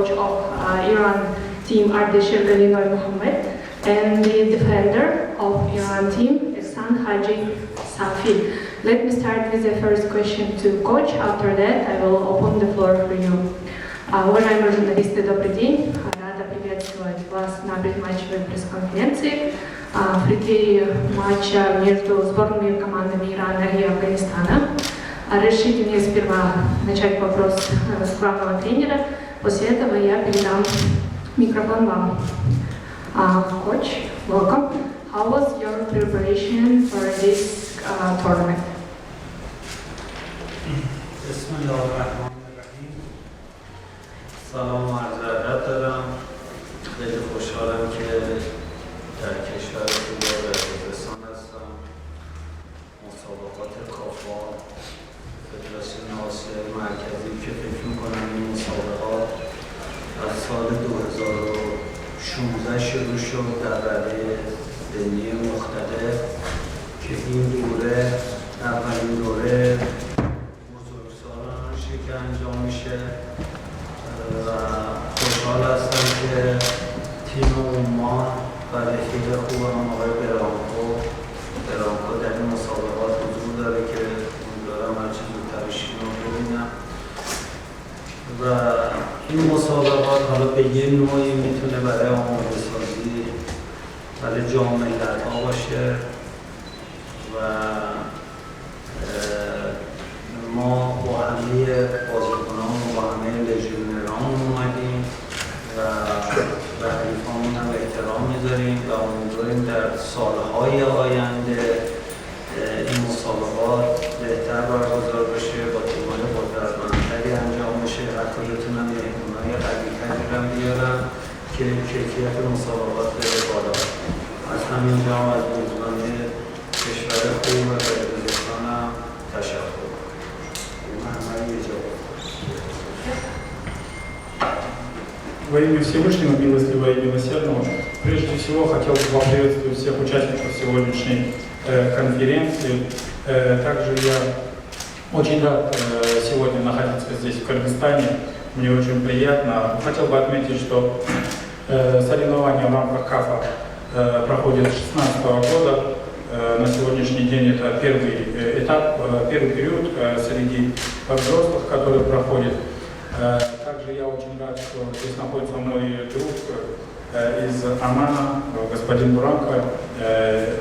coach of Iran team Ardesh Galinoy Mohammed and the defender of Iran team Ihsan Haji Safi. Let me start with the first question to coach. After that, I will open the floor for you. Уважаемые журналисты, добрый день. Рада приветствовать вас на предматчевой пресс-конференции в преддверии матча между сборными командами Ирана и Афганистана. Разрешите мне сперва начать вопрос с главного тренера. После этого я передам микрофон вам. Coach, welcome. How was your preparation for this tournament? سلام و عرض ادب دارم. خیلی خوشحالم که در کشور خوب قزاقستان هستم. مسابقات کافا فدراسیون آسیای مرکزی که فکر می‌کنم این مسابقات از سال 2016 شروع شد در رده سنی مختلف که این دوره اولین دوره بزرگسالانشه که انجام میشه و خوشحال هستم که تیم عمان و رفیق خوبم آقای برانکو در این مسابقات حضور داره که امیدوارم هرچی زودتر ایشون رو ببینم و این مسابقات حالا به یه نوعی میتونه برای آماده سازی برای جام ملت‌ها باشه و ما با همه بازیکنان و با همه لژیونران اومدیم و به حریفامون هم احترام میذاریم و امیدواریم در سالهای آینده این مسابقات بهتر برگزار بشه، با تیم‌های قدرتمندتری انجام بشه، حتی بتونن مهمونای قوی‌تری هم بیارن که کیفیت مسابقات بره بالا. از همینجا از میزبانی کشور خوب قزاقستان هم تشکر. Во имя Всевышнего, милостивого и милосердного, прежде всего хотел бы поприветствовать всех участников сегодняшней конференции. Также я очень рад сегодня находиться здесь, в Кыргызстане. Мне очень приятно. Хотел бы отметить, что соревнования в рамках КАФа проходят с 2016 года. На сегодняшний день это первый этап, первый период среди взрослых, который проходит. Также я очень рад, что здесь находится мой друг из Омана, господин Буранко.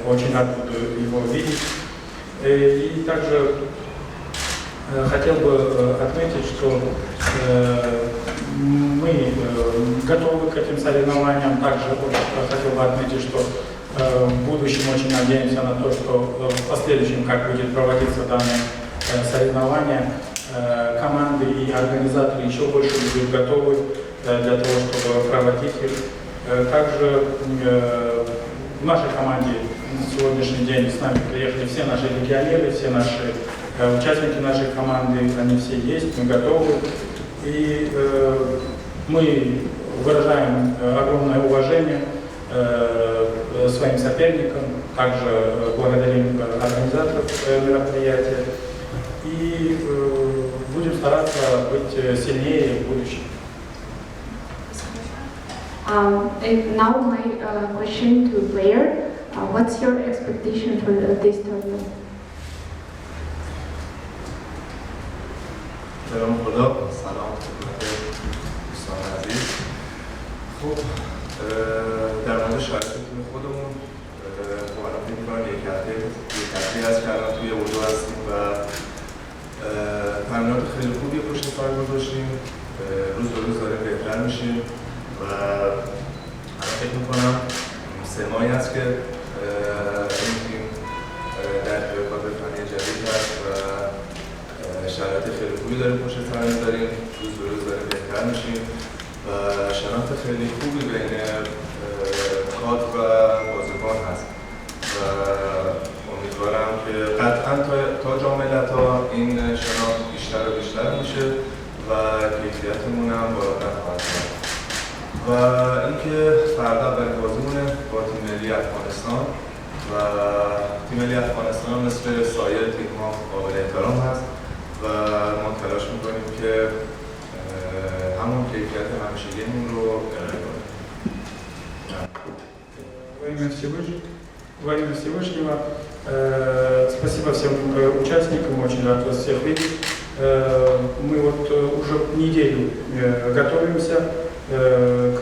Очень рад буду его видеть. И также хотел бы отметить, что мы готовы к этим соревнованиям. Также хотел бы отметить, что в будущем очень надеемся на то, что в последующем, как будет проводиться данное соревнование, команды и организаторы еще больше будут готовы для того, чтобы проводить их. Также в нашей команде на сегодняшний день с нами приехали все наши легионеры, все наши участники нашей команды, они все есть, мы готовы. И мы выражаем огромное уважение своим соперникам, также благодарим организаторов мероприятия и будем стараться быть сильнее в будущем. And now my question to player. What's your expectation for this tournament? سلام خدا، سلام خدمت دوستان عزیز. خب در مورد شرایط تیم خودمون خب الان فکر می‌کنم یک هفته از که الان توی اردو هستیم و تمرینات خیلی خوبی پشت سر گذاشتیم. روز به روز داریم بهتر میشیم و الان فکر می‌کنم 3 ماهی هست که این تیم در کادر فنی جدید هست و شرایط خیلی خوبی داریم پشت سر می‌ذاریم. روز به روز داریم بهتر میشیم و شناخت خیلی خوبی بین کادر و بازیکن هست و امیدوارم که قطعا تا جام ملت‌ها این شناخت بیشتر و بیشتر میشه و کیفیتمون هم بالاتر خواهد شد. و اینکه فردا اولین بازیمونه با تیم ملی افغانستان و تیم ملی افغانستان مثل سایر تیم‌ها قابل احترام هست و ما تلاش می‌کنیم که همون کیفیت همیشگیمون رو ارائه کنیم. Во имя Всевышнего, спасибо всем участникам, очень рад вас всех видеть. Мы вот уже неделю готовимся к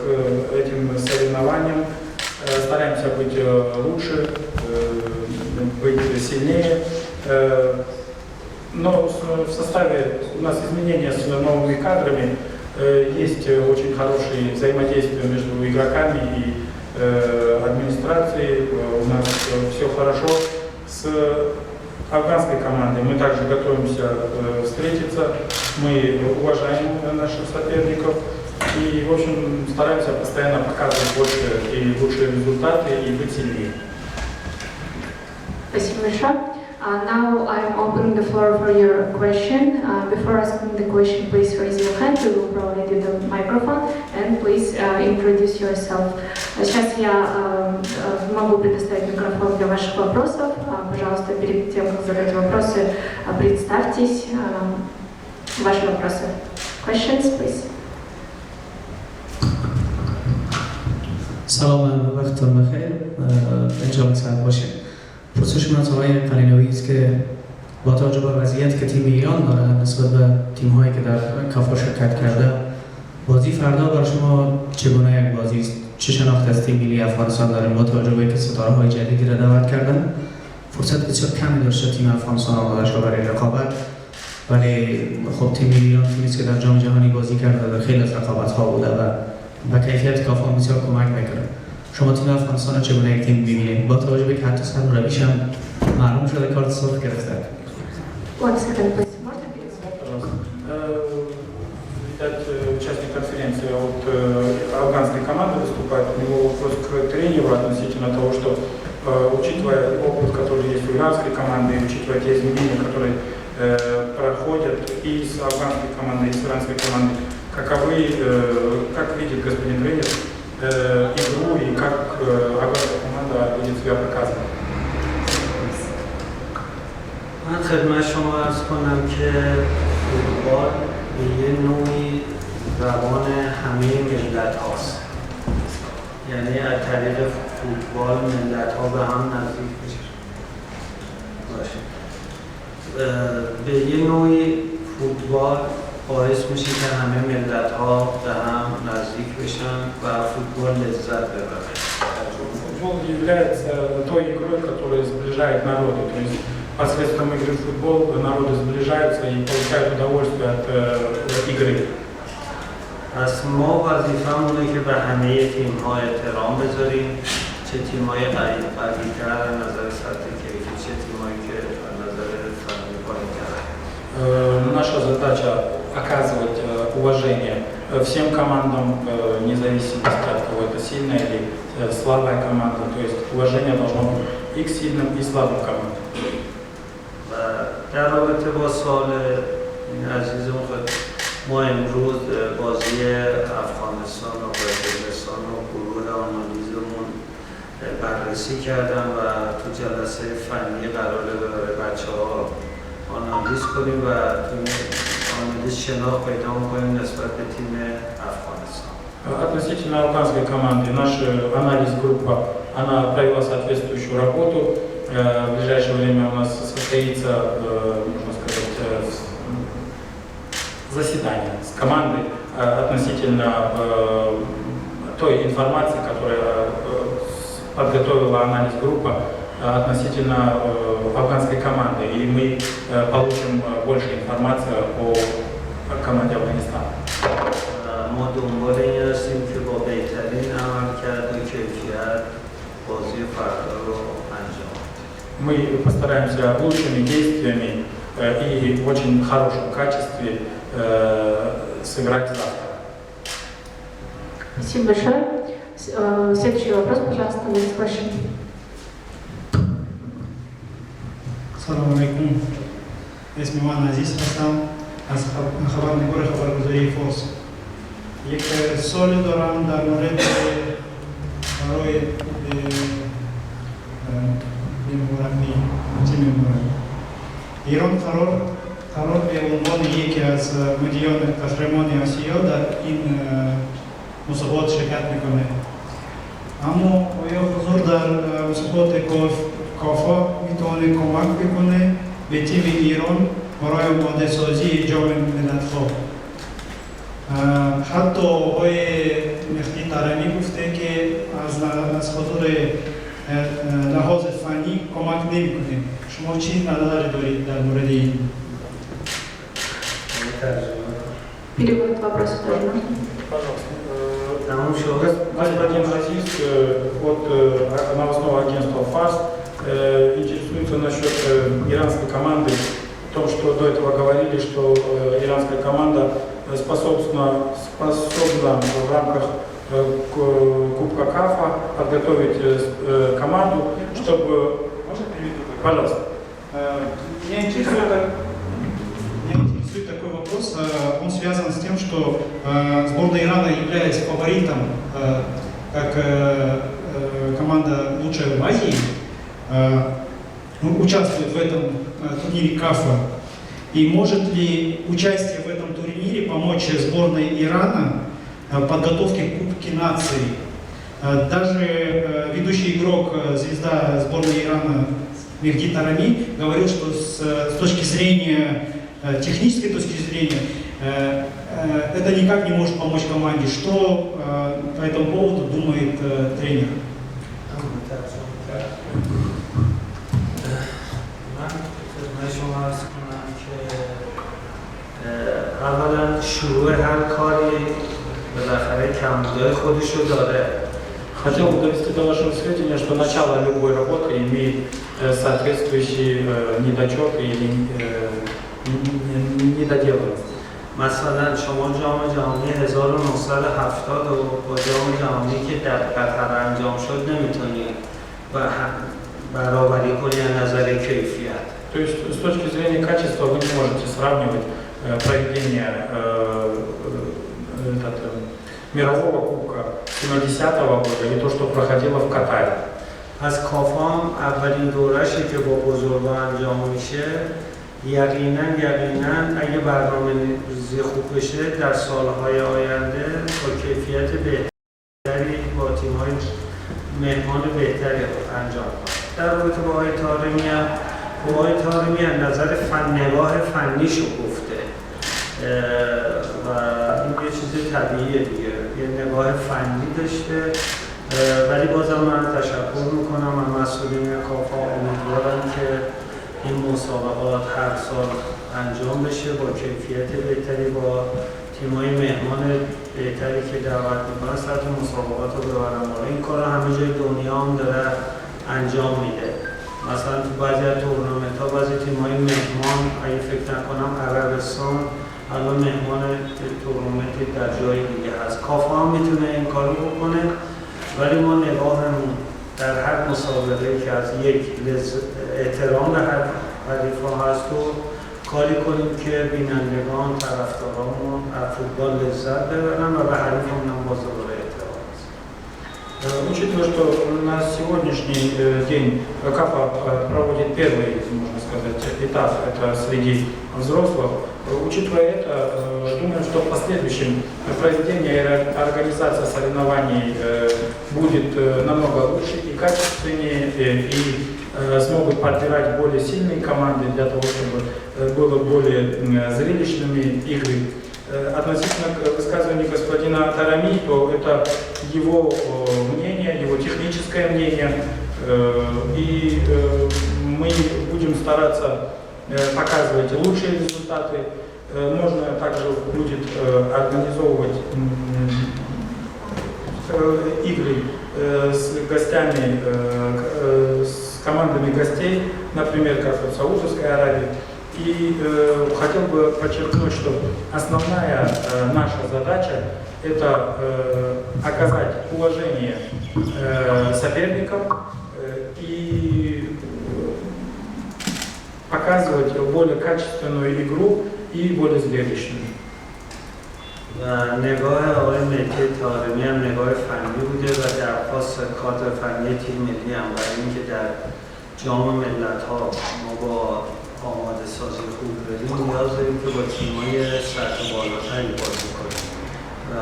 этим соревнованиям, стараемся быть лучше, быть сильнее. Но в составе у нас изменения с новыми кадрами, есть очень хорошие взаимодействия между игроками и администрацией. У нас все хорошо с афганской командой. Мы также готовимся встретиться. Мы уважаем наших соперников и, в общем, стараемся постоянно показывать больше и лучшие результаты и быть сильнее. Спасибо большое. Now I'm opening the floor for your question. Before asking the question, please raise your hand. We will provide you the microphone and please introduce yourself. Сейчас я могу предоставить микрофон для ваших вопросов. Пожалуйста, перед тем, как задать вопросы, представьтесь. Ваши вопросы. Questions, please. سلام وقتتون بخیر. انشاءالله سعید باشید. پرسش من از آقای قلینویی است که با توجه به وضعیت که تیم ایران داره نسبت به تیم‌هایی که در کافا شرکت کرده، بازی فردا برای شما چگونه یک بازی است؟ چه شناخت از تیم ملی افغانستان داریم با توجه به اینکه ستاره‌های جدیدی را دعوت کردن؟ فرصت بسیار کمی داشته تیم افغانستان آماده شده برای رقابت، ولی خب تیم ایران تیمی است که در جام جهانی بازی کرده و خیلی از رقابت‌ها بوده و به کیفیت کافا بسیار کمک می‌کنه. شما تیم افغانستان رو چگونه یک تیم می‌بینید؟ با توجه به که حتی سر رویش هم معلوم شده کارت سرخ گرفته. One second, please. Можно Видать, участник конференции от афганской команды выступает. У него вопрос к тренеру относительно того, что учитывая опыт, который есть у иранской команды, и учитывая те изменения, которые проходят и с афганской командой, и с иранской командой, как видит господин тренер игру и как афганская команда будет себя показывать? من خدمت شما عرض کنم که فوتبال به یه نوعی زبان همه ملت هاست. یعنی از طریق فوتبال ملت ها به هم نزدیک میشه. به یه نوعی فوتبال باعث میشه که همه ملت ها به هم نزدیک بشن و فوتبال لذت ببره. Футбол является той игрой, которая сближает народы. То есть посредством игры в футбол народы сближаются и получают удовольствие от игры. پس ما وظیفه‌مونه که به همه تیم‌ها احترام بذاریم، چه تیم‌های قوی‌تر از نظر سطح کیفی، چه تیم‌هایی که از نظر فنی پایین‌تر. Наша задача оказывать уважение всем командам, независимо от того, это сильная или слабая команда. То есть уважение должно быть и к сильным, и слабым командам. در رابطه با سوال عزیزمون ما امروز بازی افغانستان و قزاقستان و گروه آنالیزمون بررسی کردم و تو جلسه فنی قراره برای بچه‌ها آنالیز کنیم و تو آنالیز شناخت پیدا کنیم نسبت به تیم افغانستان. Относительно афганской команды, наша анализ-группа, она провела соответствующую работу. В ближайшее время у нас состоится, можно сказать, заседание с командой относительно той информации, которую подготовила анализ-группа относительно афганской команды. И мы получим больше информации о команде Афганистана. ما دنبال این هستیم که با بهترین عملکرد و کیفیت بازی فردا رو انجام بدیم. Мы постараемся лучшими действиями и в очень хорошем качестве сыграть завтра. Спасибо большое. Следующий вопрос, пожалуйста, next question. Assalamu alaikum. اسمي وان عزیز هستم از خبرنگار خبرگزاری فارس. یک سوال دارم در مورد برای تیم مربی. ایران قرار قرار به عنوان یکی از مدیران قهرمان آسیا در این مسابقات شرکت میکنه. اما آیا حضور در مسابقات کافا میتونه کمک بکنه به تیم ایران برای آماده سازی جام ملت‌ها؟ حتی آقای مهدی طارمی گفته که از خاطر لحاظ فنی کمک نمیکنه. شما چی نظر دارید در مورد این؟ Перевод вопроса тоже. Господин Азиз от новостного агентства ФАС интересуется насчет иранской команды. В том, что до этого говорили, что иранская команда способна в рамках Кубка КАФа подготовить команду, чтобы... Пожалуйста. Меня интересует такой вопрос. Он связан с тем, что сборная Ирана, являясь фаворитом, как команда лучшая в Азии, участвует в этом турнире КАФа. И может ли участие в этом турнире помочь сборной Ирана в подготовке к Кубке наций? Даже ведущий игрок, звезда сборной Ирана Мехди Тарами говорил, что с точки зрения, технической точки зрения, это никак не может помочь команде. Что по этому поводу думает тренер? اولا شروع هر کاری بالاخره کمبودهای خودش رو داره. Хотел бы довести до вашего сведения, что начало любой работы имеет соответствующий недочет или недоделанность. مثلا شما جام جهانی 1970 و با جام جهانی که در قطر انجام شد نمیتونید برابری کنی از نظر کیفیت. То есть с точки зрения качества вы не можете сравнивать проведение мирового кубка 70-го года и то, что проходило в Катаре. از کافام اولین دوره‌شی که با بزرگان انجام میشه یقینا اگه برنامه‌ریزی خوب بشه در سالهای آینده با کیفیت بهتری با تیم‌های مهمان بهتری انجام کنه. در رابطه با آقای طارمی از نظر نگاه فنیشو گفته و این یه چیز طبیعیه دیگه، یه نگاه فنی داشته، ولی بازم من تشکر میکنم از مسئولین کافا. امیدوارم که این مسابقات هر سال انجام بشه با کیفیت بهتری، با تیم‌های مهمان بهتری که دعوت میکنن سطح مسابقات رو ببرن بالا. این کار همه جای دنیا هم داره انجام میده. مثلا تو بعضی از تورنمنت‌ها بعضی تیم‌های مهمان، اگه فکر نکنم عربستان الان مهمان تورنمنتی در جای دیگه هست. کافا هم میتونه این کارو بکنه، ولی ما نگاهمون در هر مسابقه‌ای که از یک احترام به هر حریف‌ها هست و کاری کنیم که بینندگان، طرفدارامون از فوتبال لذت ببرن و به حریفمون هم باز دوباره احترام هست. Учитывая, что на сегодняшний день КАФа проводит первый, можно сказать, этап, это среди взрослых, учитывая это, думаю, что в последующем проведение и организация соревнований будет намного лучше и качественнее, и смогут подбирать более сильные команды для того, чтобы было более зрелищными игры. Относительно к высказыванию господина Тарами, то это его мнение, его техническое мнение, и мы будем стараться показывать лучшие результаты. Можно также будет организовывать игры с гостями, с командами гостей, например, как в Саудовской Аравии. И хотел бы подчеркнуть, что основная наша задача – это оказать уважение соперникам и показывать более качественную игру и более зрелищную. و نگاه آقای مهدی طارمی هم نگاه فنی بوده و درخواست کادر فنی تیم ملی هم برای اینکه در جام ملت‌ها ما با آماده سازی خوب بدیم نیاز داریم که با تیم‌های سطح بالاتری بازی کنیم و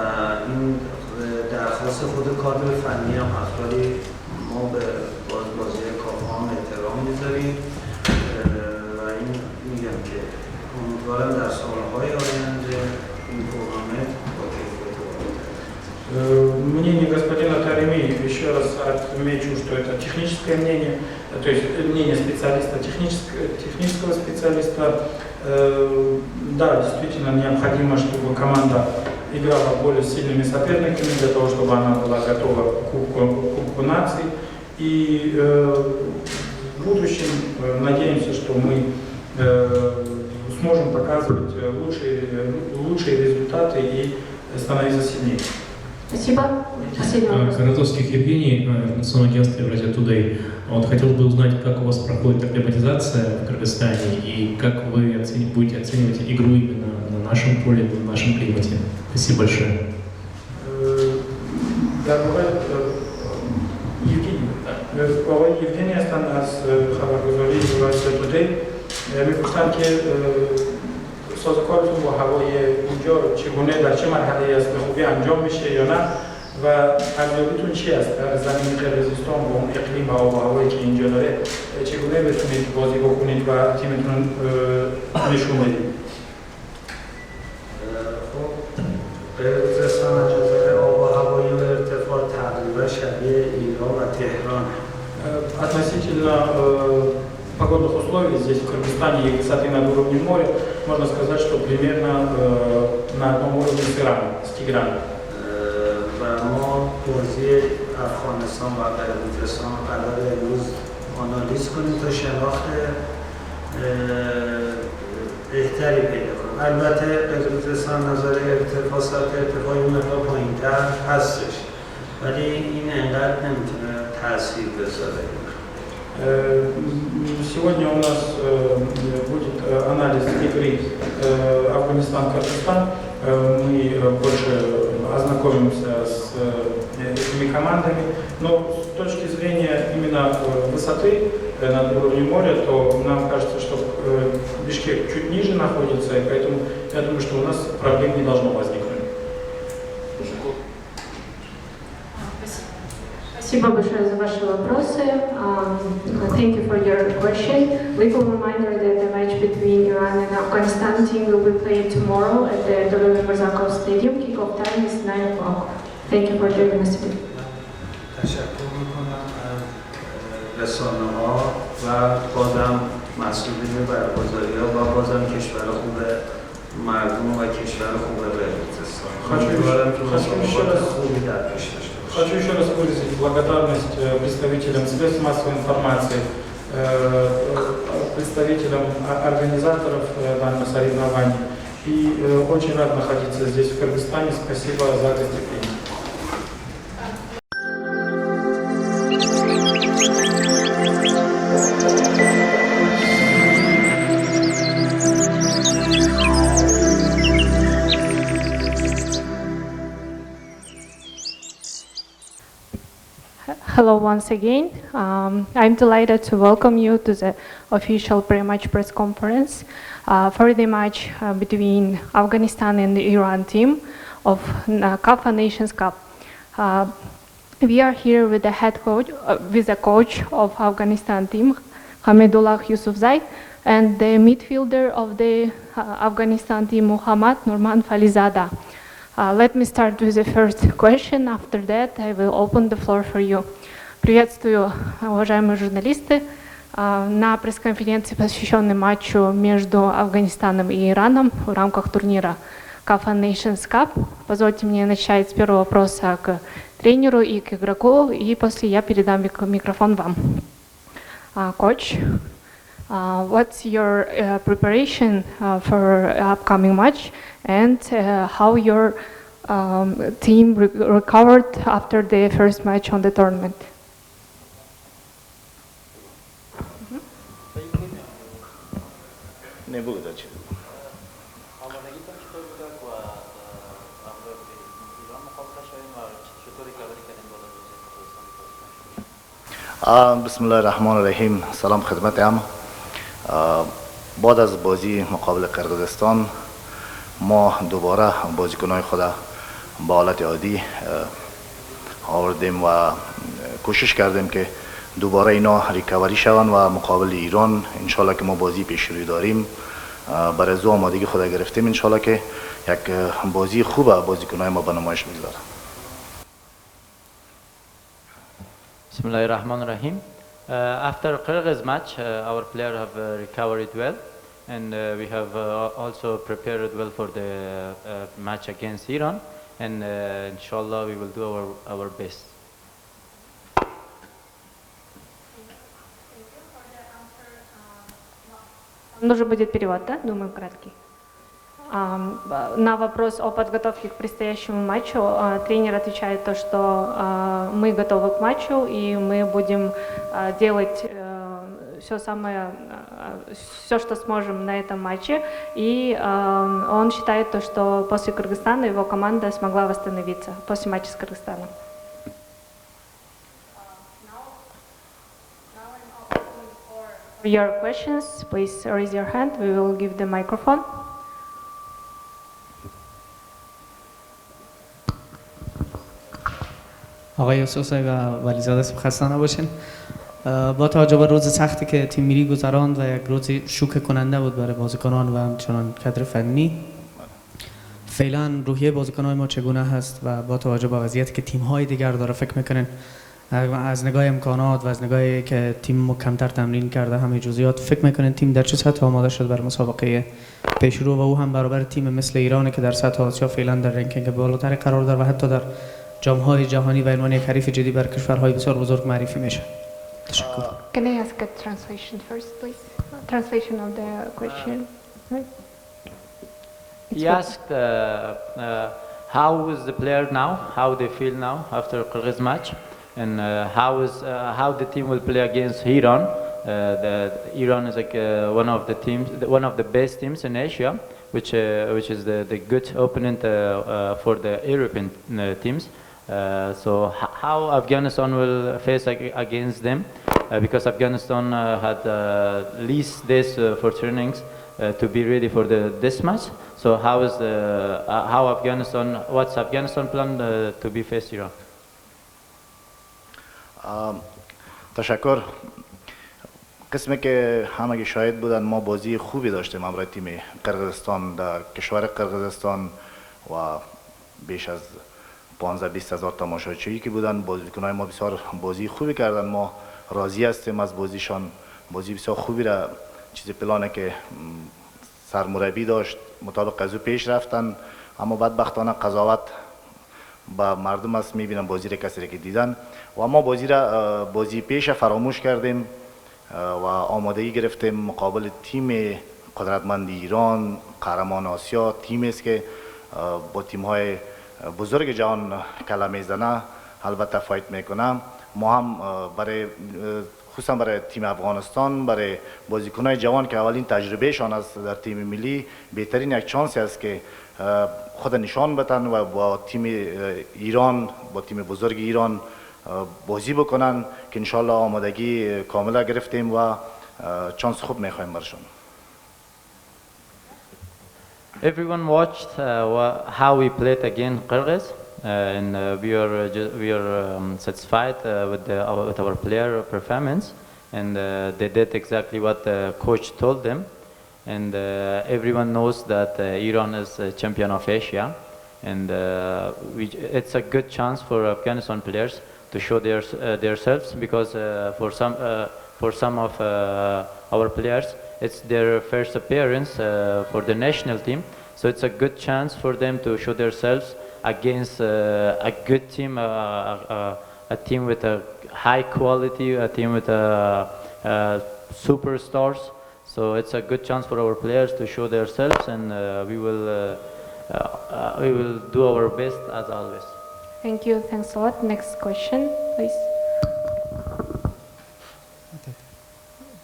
این درخواست خود کادر فنی هم هست، ولی ما به بازی کافه هم احترام میذاریم و این میگم که امیدوارم در سالهای آینده این تورنمنت با کیفیت بالاتر. Мнение господина Тареми, еще раз отмечу, что это техническое мнение, то есть мнение специалиста, технического специалиста. Да, действительно необходимо, чтобы команда играла более сильными соперниками для того, чтобы она была готова к Кубку наций. И в будущем надеемся, что мы сможем показывать лучшие результаты и становиться сильнее. Спасибо. Последний вопрос. Коротовских Евгений, информационное агентство Евразия Today. Вот хотел бы узнать, как у вас проходит акклиматизация в Кыргызстане и как вы будете оценивать игру именно на нашем поле, на нашем климате. Спасибо большое. Евгений Астанас, خبرگزاری Евразия Today. می‌پرسم که سازوکارتون با هوای اونجا چگونه در چه مرحله است، به خوبی انجام میشه یا نه و ارزیابیتون چی است در زمین قرقیزستان با اون اقلیم و آب و هوایی که اینجا داره چگونه بتونید بازی بکنید و تیمتون نشون بدید؟ خب قرقیزستان از نظر آب و هوایی و ارتفاع تقریبا شبیه ایران و تهران. Относительно погодных условий здесь, в Кыргызстане, и высоты над уровнем моря, можно сказать, что примерно на одном уровне с Ираном, с Теграном. و ما بازی افغانستان و قرقیزستان قرار امروز آنالیز کنیم تا شناخت بهتری پیدا کنیم. البته قرقیزستان نظر ارتفاع سطح ارتفاع این مقدار پایین‌تر هستش، ولی این انقدر نمیتونه تاثیر بذاره. Сегодня у нас будет анализ игры Афганистан-Кыргызстан. Мы больше ознакомимся с этими командами, но с точки зрения именно высоты над уровнем моря, то нам кажется, что Бишкек чуть ниже находится, и поэтому я думаю, что у нас проблем не должно возникнуть. Спасибо большое за ваши вопросы. Thank you for your question. Legal reminder that the match between Iran and Afghanistan team will be played tomorrow at the Dolomiy Mirzakov Stadium. Kickoff time is 9 o'clock. Thank you for joining us today. تشکر میکنم از رسانه‌ها و بازم مسئولین برگزاری‌ها و بازم کشور خوب مردم و کشور خوب قرقیزستان. امیدوارم که مسابقات خوبی در پیش داشته باشیم. Хочу еще раз выразить благодарность представителям средств массовой информации, представителям организаторов данного соревнования. И очень рад находиться здесь, в Кыргызстане. Спасибо за гостеприимство. Hello once again. I'm delighted to welcome you to the official pre-match press conference for the match between Afghanistan and the Iran team of CAF Nations Cup. We are here with the head coach, with the coach of Afghanistan team, Hamidullah Yusufzai, and the midfielder of the Afghanistan team, Muhammad Nurman Falizada. Let me start with the first question. After that, I will open the floor for you. Приветствую, уважаемые журналисты. На пресс-конференции, посвященной матчу между Афганистаном и Ираном в рамках турнира CAF Nations Cup. Позвольте мне начать с первого вопроса к тренеру и к игроку, и после я передам микрофон вам. Coach, what's your preparation for upcoming match and how your team recovered after the first match on the tournament? Не благодаря. بسم الله الرحمن الرحیم. سلام خدمت همه. بعد از بازی مقابل قرقیزستان ما دوباره بازیکن‌های خود به حالت عادی آوردیم و کوشش کردیم که دوباره اینا ریکاوری شوند و مقابل ایران انشالله که ما بازی پیش روی داریم برای زو آمادگی خود گرفتیم انشالله که یک بازی خوب بازیکن‌های ما به نمایش بگذاره. Bismillahirrahmanirrahim. After Kyrgyz match, our players have recovered well, and we have also prepared well for the match against Iran, and inshallah we will do our best. Нужен будет перевод, да? Думаю, краткий. На вопрос о подготовке к предстоящему матчу тренер отвечает то, что мы готовы к матчу и мы будем делать все, что сможем на этом матче. И он считает то, что после Кыргызстана его команда смогла восстановиться после матча с Кыргызстаном. For your questions, please raise your hand. We will give the microphone. آقای یوسفزاده و ولیزاده خسته نباشین. با توجه به روز سختی که تیم ملی گذراند و یک روز شوکه کننده بود برای بازیکنان و همچنان کادر فنی، فعلا روحیه بازیکنان ما چگونه هست و با توجه به وضعیتی که تیم‌های دیگر داره فکر میکنین از نگاه امکانات و از نگاهی که تیم کمتر تمرین کرده همه جزئیات فکر میکنین تیم در چه سطح آماده شد برای مسابقه پیشرو و او هم برابر تیم مثل ایران که در سطح آسیا فعلا در رنکینگ بالاتر قرار داره و حتی در جام‌های جهانی و عنوان یک حریف جدی بر کشورهای بسیار بزرگ معرفی میشه. تشکر. Can I ask a translation first, please? Translation of the question. He asked how is the player now, how they feel now after Kyrgyz match, and how the team will play against Iran. Iran is like one of the best teams in Asia, which is the good opponent for the European teams. So how Afghanistan will face against them, because Afghanistan had least days for trainings to be ready for this match. So what's Afghanistan plan to be face Iran? تشکر. قسمی که همه شاهد بودن ما بازی خوبی داشتیم همراه تیم قرقیزستان در کشور قرقیزستان و بیش از 15-20 هزار تماشاچی که بودن. بازیکن‌های ما بسیار بازی خوبی کردن. ما راضی هستیم از بازیشان. بازی بسیار خوبی را چیز پلانه که سرمربی داشت مطابق از او پیش رفتن، اما بدبختانه قضاوت با مردم است میبینن بازی را کسی را که دیدن و ما بازی پیش فراموش کردیم و آمادگی گرفتیم مقابل تیم قدرتمند ایران، قهرمان آسیا، تیمی است که با تیم‌های بزرگ جهان کله میزنه، البته فایت میکنه. ما هم خصوصا برای تیم افغانستان، برای بازیکن‌های جوان که اولین تجربهشان است در تیم ملی، بهترین یک چانسی است که خود نشان بدن و با تیم ایران، با تیم بزرگ ایران بازی بکنن که انشالله آمادگی کاملا گرفتیم و چانس خوب میخوایم برشون. Everyone watched how we played against Kyrgyz, and we are satisfied with our player performance, and they did exactly what the coach told them. And everyone knows that Iran is a champion of Asia, and it's a good chance for Afghanistan players to show themselves, because for some of our players it's their first appearance for the national team, so it's a good chance for them to show themselves against a good team, a team with a high quality, a team with superstars. So it's a good chance for our players to show themselves, and we will do our best as always. Thank you. Thanks a lot. Next question, please.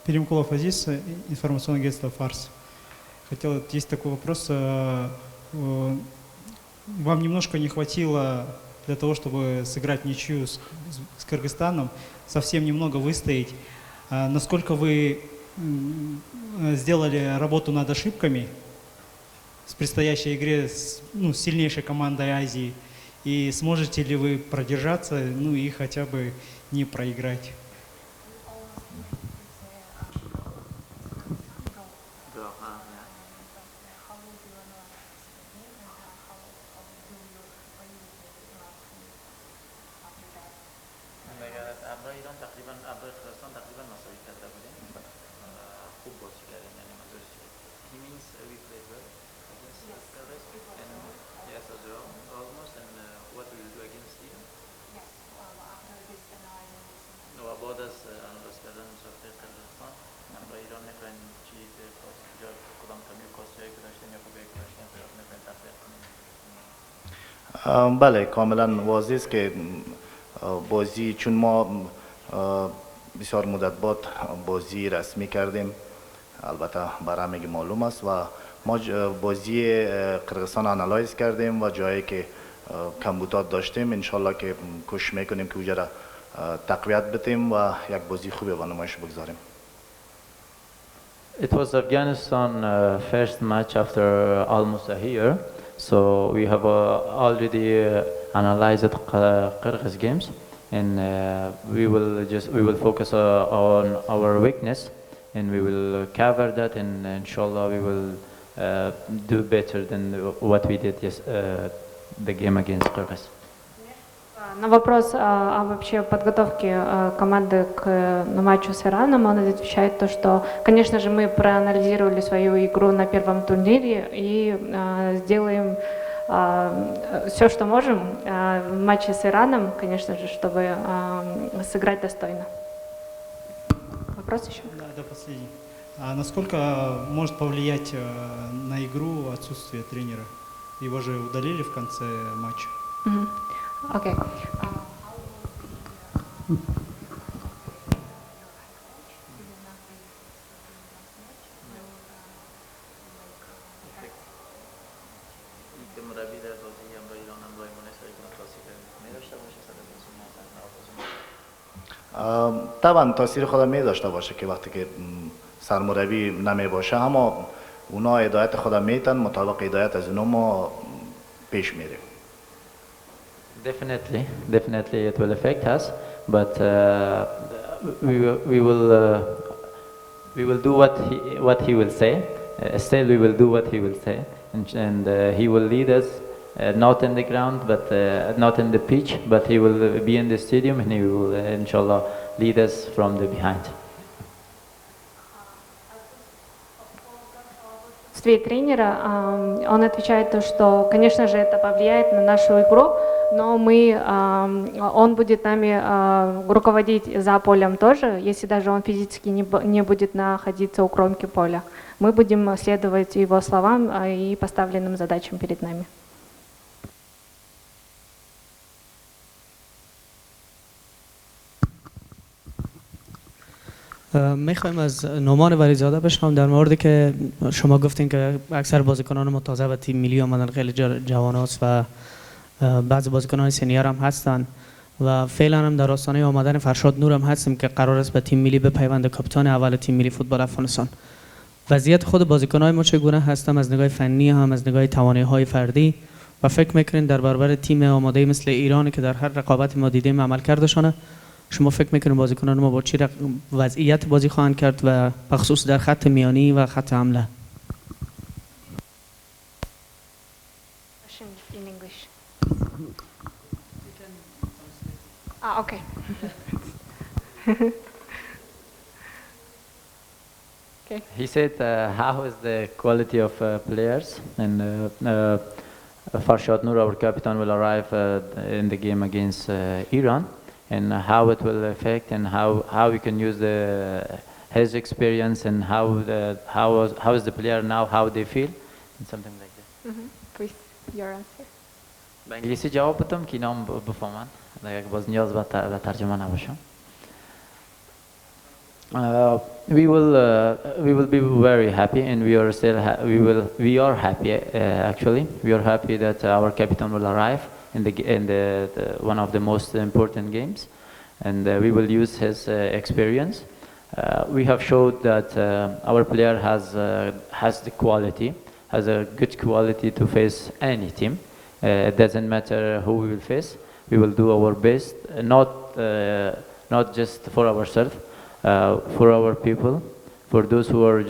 Перемкулов Азиз, информационное агентство «Фарс». Есть такой вопрос. Вам немножко не хватило для того, чтобы сыграть ничью с Кыргызстаном, совсем немного выстоять. Насколько вы сделали работу над ошибками с предстоящей игре с сильнейшей командой Азии. И сможете ли вы продержаться, и хотя бы не проиграть? بله کاملا واضح است که بازی چون ما بسیار مدت بعد بازی رسمی کردیم، البته برای همگی معلوم است و ما بازی قرقستان آنالایز کردیم و جایی که کمبودات داشتیم انشالله که کوشش میکنیم که اونجا را تقویت بدیم و یک بازی خوبی به نمایش بگذاریم. It was Afghanistan first match after almost a year, so we have already analyzed Kyrgyz games, and we will focus on our weakness, and we will cover that, and inshallah we will do better than what we did the game against Kyrgyz. На вопрос о вообще подготовке команды к матчу с Ираном, он отвечает то, что, конечно же, мы проанализировали свою игру на первом турнире и сделаем все, что можем в матче с Ираном, конечно же, чтобы сыграть достойно. Вопрос еще? Да, последний. А насколько может повлиять на игру отсутствие тренера? Его же удалили в конце матча. Okay. طبعا تاثیر خود می داشته باشه که وقتی که سرمربی نمی باشه، اما اونا هدایت خود میتن، مطابق هدایت از اونا ما پیش میریم. Definitely it will affect us, but we will do what he will say. Still we will do what he will say, and he will lead us, not in the ground, but not in the pitch, but he will be in the stadium, and he will inshallah lead us from the behind. Тренера, он отвечает то, что, конечно же, это повлияет на нашу игру, но он будет нами руководить за полем тоже, если даже он физически не будет находиться у кромки поля. Мы будем следовать его словам и поставленным задачам перед нами. میخوایم از نومان ولیزاده بشنوم در موردی که شما گفتین که اکثر بازیکنان ما تازه به تیم ملی آمدن، خیلی جواناست و بعضی بازیکنان سینیور هم هستن و فعلا هم در آستانه آمدن فرشاد نور هم هستیم که قرار است به تیم ملی بپیونده، کاپیتان اول تیم ملی فوتبال افغانستان. وضعیت خود بازیکنان ما چگونه هستن از نگاه فنی هم از نگاه توانایی‌های فردی و فکر میکنین در برابر تیم آماده مثل ایرانی که در هر رقابت ما دیدیم عملکردشونه، شما فکر میکنید بازیکنان ما با چی وضعیت بازی خواهند کرد و بخصوص در خط میانی و خط حمله؟ Okay. Okay. He said, how is the quality of players, and Farshad Noor, our captain, will arrive in the game against Iran, and how it will affect, and how we can use his experience, and how is the player now, how they feel, and something like that. Please, your answer. به انگلیسی جواب بدم که اینا هم بفهمن، اگر باز نیاز به ترجمه نباشه. We will be very happy, and we are happy actually. We are happy that our captain will arrive in one of the most important games, and we will use his experience. we have showed that our player has the quality, has a good quality to face any team. It doesn't matter who we will face. We will do our best, not just for ourselves, for our people, for those who are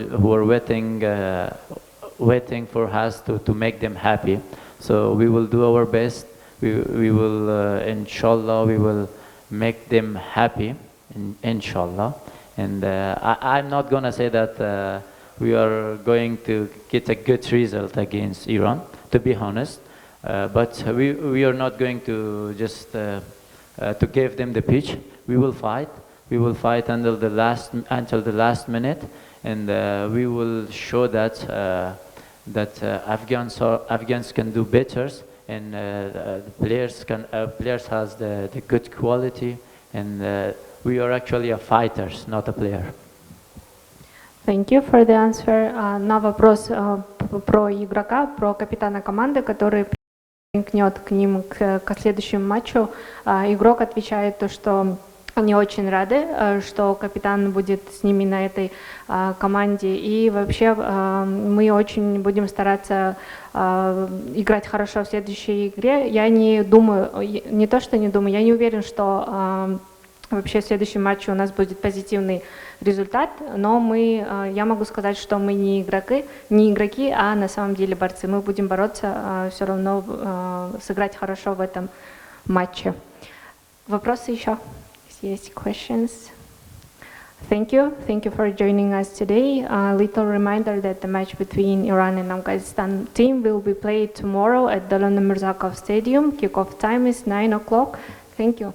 waiting for us to make them happy. So we will do our best. We will, inshallah, we will make them happy, inshallah. And I'm not gonna say that we are going to get a good result against Iran, to be honest. But we are not going to just to give them the pitch. We will fight. We will fight until the last minute, and we will show that Afghans can do better, and players has the good quality, and we are actually a fighters, not a player. Thank you for the answer. На вопрос про игрока, про капитана команды, который примкнет к ним к следующему матчу, игрок отвечает то, что они очень рады, что капитан будет с ними на этой команде, и вообще мы очень будем стараться играть хорошо в следующей игре. Я не думаю, не то что не думаю, я не уверен, что вообще в следующем матче у нас будет позитивный результат, но я могу сказать, что мы не игроки, а на самом деле борцы. Мы будем бороться, все равно сыграть хорошо в этом матче. Вопросы еще? Yes, questions. Thank you for joining us today. A little reminder that the match between Iran and Afghanistan team will be played tomorrow at Dalon Mirzakov Stadium. Kickoff time is 9 o'clock. Thank you.